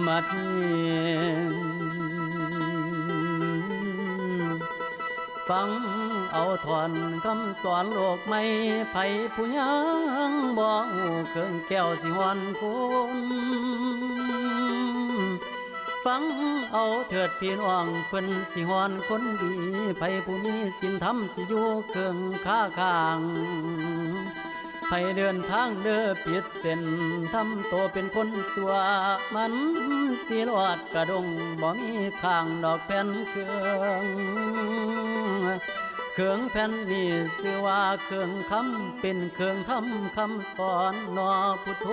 มัดนี้ฟังเอาถอนคำสอนโลกไม่ไผผู้ยังบ่หูเครื่องแก้วสิหวนคุณฟังเอาเถิดพี่น้องเพิ่นสิหวนคนดีไผผู้มีศีลธรรมสิอยู่เครื่องค้าข้างไผเดินทางเด้อผิดเส้นทำโตเป็นคนสัวมันสิรอดกระดงบ่มีข้างดอกแผ่นเครื่องแผ่นนี้ชื่อว่าเครื่องคำเป็นเครื่องทำคำสอนนอพุทโธ